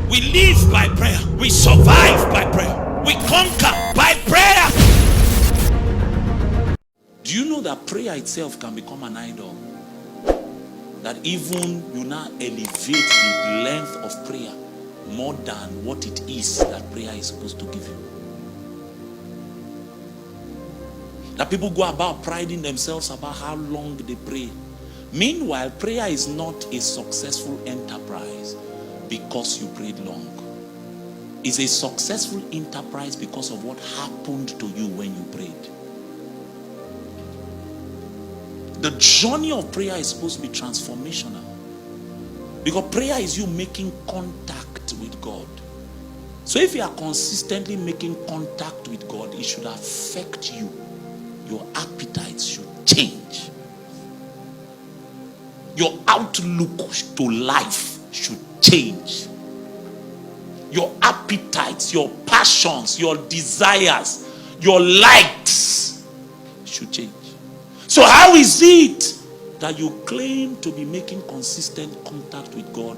We live by prayer. We survive by prayer. We conquer by prayer. Do you know that prayer itself can become an idol? That even you now elevate the length of prayer more than what it is that prayer is supposed to give you. That people go about priding themselves about how long they pray. Meanwhile, prayer is not a successful enterprise because you prayed long. It's a successful enterprise because of what happened to you when you prayed. The journey of prayer is supposed to be transformational. Because prayer is you making contact with God. So if you are consistently making contact with God, it should affect you. Your appetites should change. Your outlook to life should change. Your appetites, your passions, your desires, your likes should change. So how is it that you claim to be making consistent contact with God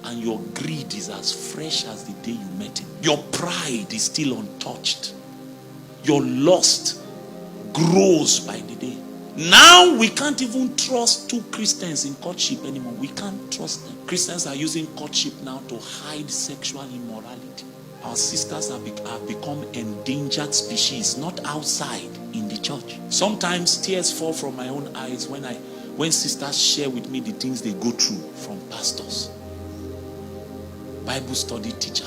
and your greed is as fresh as the day you met him? Your pride is still untouched. Your lust grows by the day. Now we can't even trust two Christians in courtship anymore. We can't trust them. Christians are using courtship now to hide sexual immorality. Our sisters have become endangered species, not outside, in the church. Sometimes tears fall from my own eyes when sisters share with me the things they go through from pastors. Bible study teacher.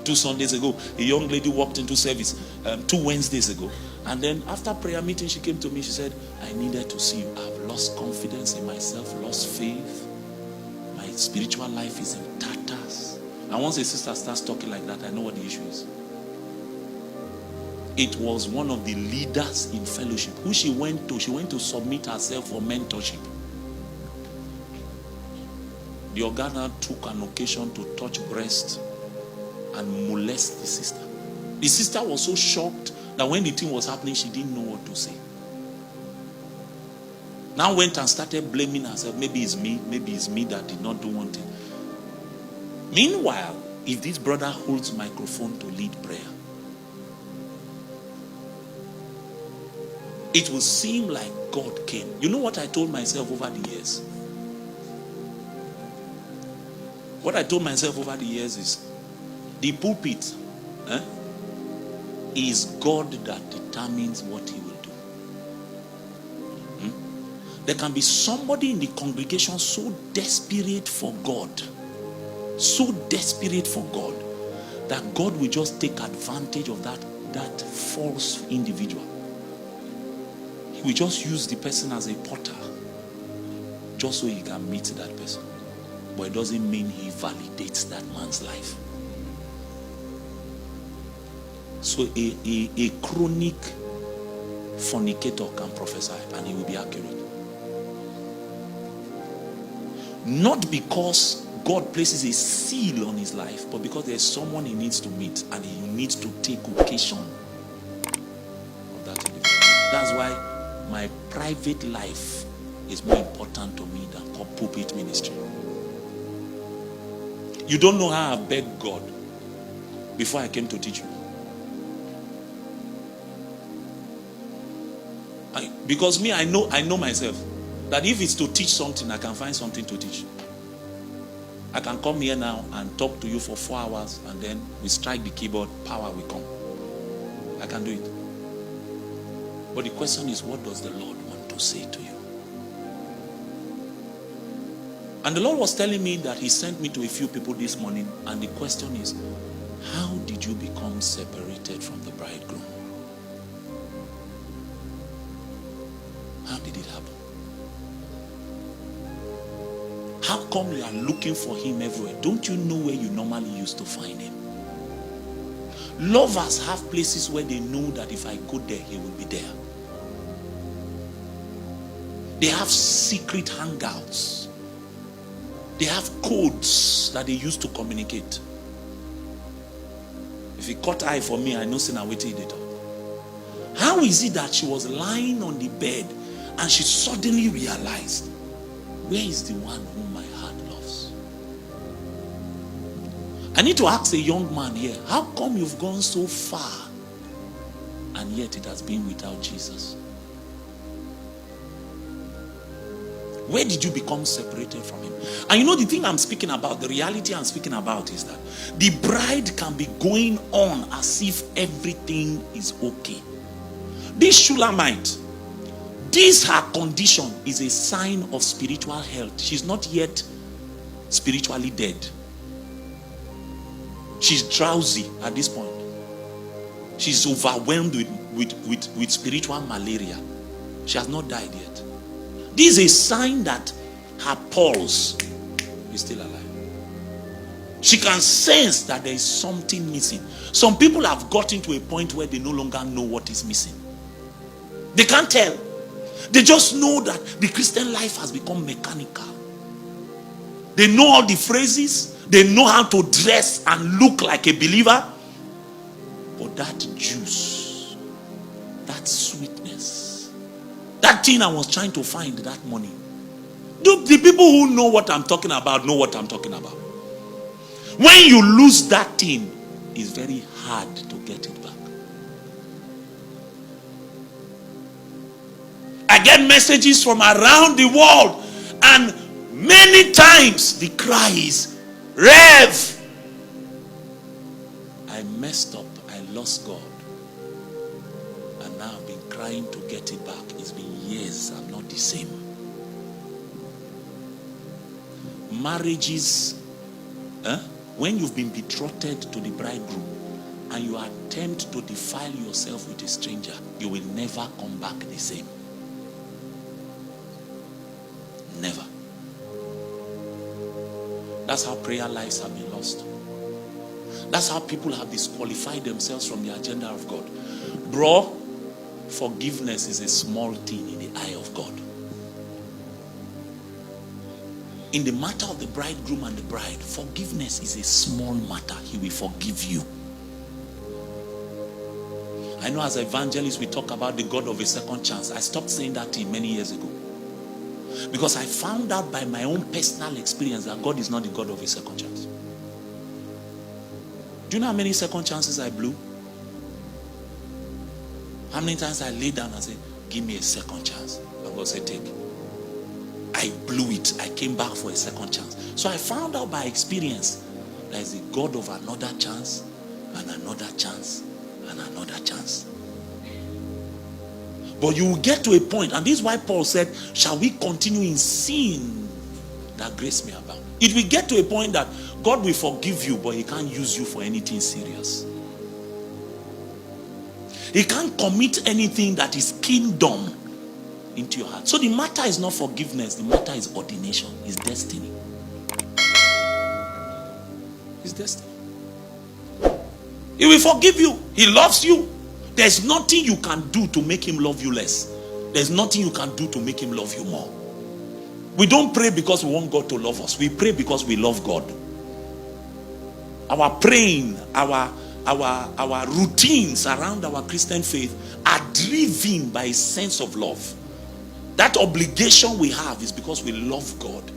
2 Sundays ago, a young lady walked into service 2 Wednesdays ago. And then after prayer meeting, she came to me. She said, I needed to see you. I've lost confidence in myself, lost faith. My spiritual life is in tatters. And once a sister starts talking like that, I know what the issue is. It was one of the leaders in fellowship who she went to submit herself for mentorship. The Ogana took an occasion to touch breast and molest the sister. The sister was so shocked that when the thing was happening, she didn't know what to say. Now went and started blaming herself. Maybe it's me that did not do one thing. Meanwhile, if this brother holds microphone to lead prayer, it will seem like God came. You know what I told myself over the years? What I told myself over the years is, the pulpit is God that determines what he will do. There can be somebody in the congregation so desperate for God, that God will just take advantage of that false individual. He will just use the person as a potter just so he can meet that person. But it doesn't mean he validates that man's life. So a chronic fornicator can prophesy and he will be accurate. Not because God places a seal on his life, but because there's someone he needs to meet and he needs to take occasion of that individual. That's why my private life is more important to me than pulpit ministry. You don't know how I begged God before I came to teach you. Because me, I know myself that if it's to teach something, I can find something to teach. I can come here now and talk to you for 4 hours, and then we strike the keyboard, power will come. I can do it. But the question is, what does the Lord want to say to you? And the Lord was telling me that he sent me to a few people this morning, and the question is, how did you become separated from the bridegroom? How did it happen? How come you are looking for him everywhere? Don't you know where you normally used to find him? Lovers have places where they know that if I go there, he will be there. They have secret hangouts. They have codes that they use to communicate. If he caught eye for me, I know sin and waiting it up. How is it that she was lying on the bed and she suddenly realized, where is the one whom my heart loves? I need to ask a young man here, how come you've gone so far and yet it has been without Jesus? Where did you become separated from him? And you know the thing I'm speaking about, the reality I'm speaking about is that the bride can be going on as if everything is okay. This Shulamite, this her condition is a sign of spiritual health. She's not yet spiritually dead. She's drowsy at this point. She's overwhelmed with spiritual malaria. She has not died yet. This is a sign that her pulse is still alive. She can sense that there is something missing. Some people have gotten to a point where they no longer know what is missing. They can't tell. They just know that the Christian life has become mechanical. They know all the phrases. They know how to dress and look like a believer. But that juice, that sweetness, that thing I was trying to find that morning. The people who know what I'm talking about know what I'm talking about. When you lose that thing, it's very hard to get it back. I get messages from around the world, and many times the cry is, Rev, I messed up, I lost God, and now I've been crying to get it back. It's been years, I'm not the same. Marriages, when you've been betrothed to the bridegroom and you attempt to defile yourself with a stranger, you will never come back the same. Never. That's how prayer lives have been lost. That's how people have disqualified themselves from the agenda of God. Bro, forgiveness is a small thing in the eye of God. In the matter of the bridegroom and the bride, forgiveness is a small matter. He will forgive you. I know as evangelists we talk about the God of a second chance. I stopped saying that thing many years ago. Because I found out by my own personal experience that God is not the God of a second chance. Do you know how many second chances I blew? How many times I lay down and said, give me a second chance? And God said, take. I blew it. I came back for a second chance. So I found out by experience there is a God of another chance and another chance and another chance. But you will get to a point, and this is why Paul said, shall we continue in sin that grace may abound? It will get to a point that God will forgive you, but he can't use you for anything serious. He can't commit anything that is kingdom into your heart. So the matter is not forgiveness, the matter is ordination, is destiny. It's destiny. He will forgive you. He loves you. There's nothing you can do to make him love you less. There's nothing you can do to make him love you more. We don't pray because we want God to love us. We pray because we love God. Our praying, our routines around our Christian faith are driven by a sense of love. That obligation we have is because we love God.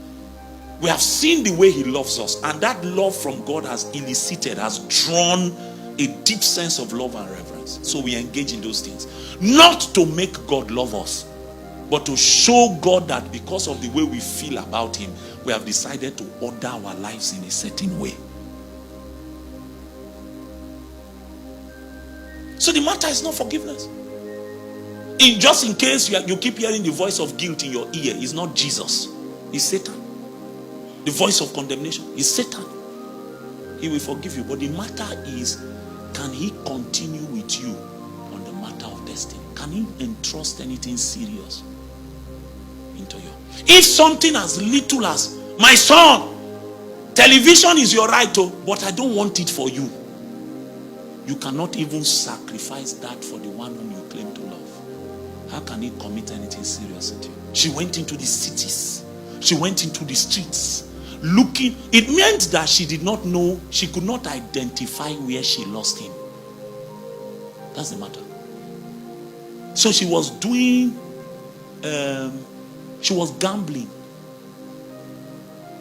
We have seen the way he loves us, and that love from God has elicited, has drawn a deep sense of love and reverence. So we engage in those things. Not to make God love us, but to show God that because of the way we feel about him, we have decided to order our lives in a certain way. So the matter is not forgiveness. Just in case you keep hearing the voice of guilt in your ear, it's not Jesus, it's Satan. The voice of condemnation is Satan. He will forgive you, but the matter is, can he continue with you on the matter of destiny? Can he entrust anything serious into you? If something as little as, my son, television is your right, but I don't want it for you. You cannot even sacrifice that for the one whom you claim to love. How can he commit anything serious into you? She went into the cities. She went into the streets. Looking, it meant that she did not know, she could not identify where she lost him. That's the matter. So she was doing, she was gambling.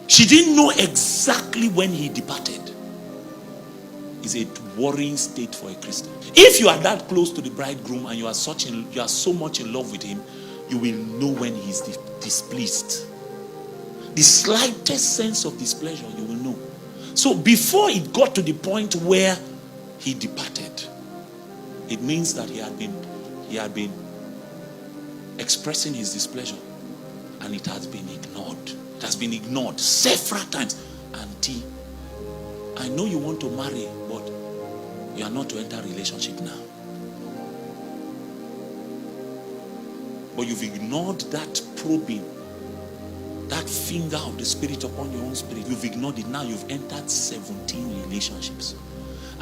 She didn't know exactly when he departed. is a worrying state for a Christian. If you are that close to the bridegroom and you are so much in love with him, you will know when he is displeased. The slightest sense of displeasure, you will know. So before it got to the point where he departed, it means that he had been expressing his displeasure, and it has been ignored. It has been ignored several times. Auntie, I know you want to marry, but you are not to enter a relationship now. But you've ignored that probing, that finger of the Spirit upon your own spirit. You've ignored it. Now you've entered 17 relationships.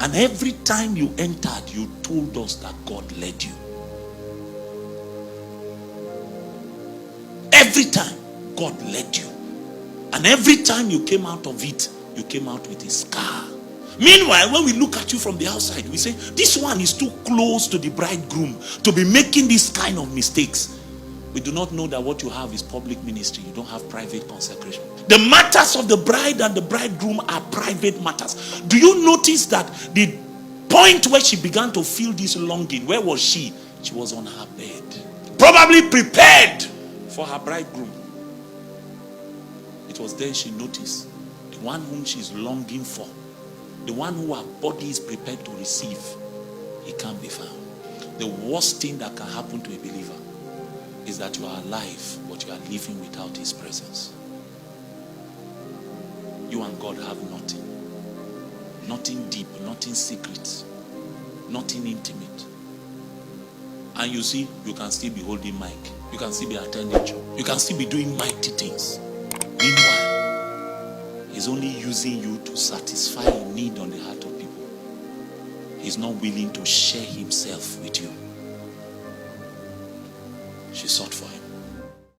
And every time you entered, you told us that God led you. Every time, God led you. And every time you came out of it, you came out with a scar. Meanwhile, when we look at you from the outside, we say, this one is too close to the bridegroom to be making this kind of mistakes. We do not know that what you have is public ministry. You don't have private consecration. The matters of the bride and the bridegroom are private matters. Do you notice that the point where she began to feel this longing, where was she? She was on her bed, probably prepared for her bridegroom. It was then she noticed the one whom she's longing for, the one who her body is prepared to receive, he can't be found. The worst thing that can happen to a believer is that you are alive, but you are living without his presence. You and God have nothing. Nothing deep, nothing secret, nothing intimate. And you see, you can still be holding mic. You can still be attending church. You can still be doing mighty things. Meanwhile, he's only using you to satisfy a need on the heart of people. He's not willing to share himself with you. She sought for him.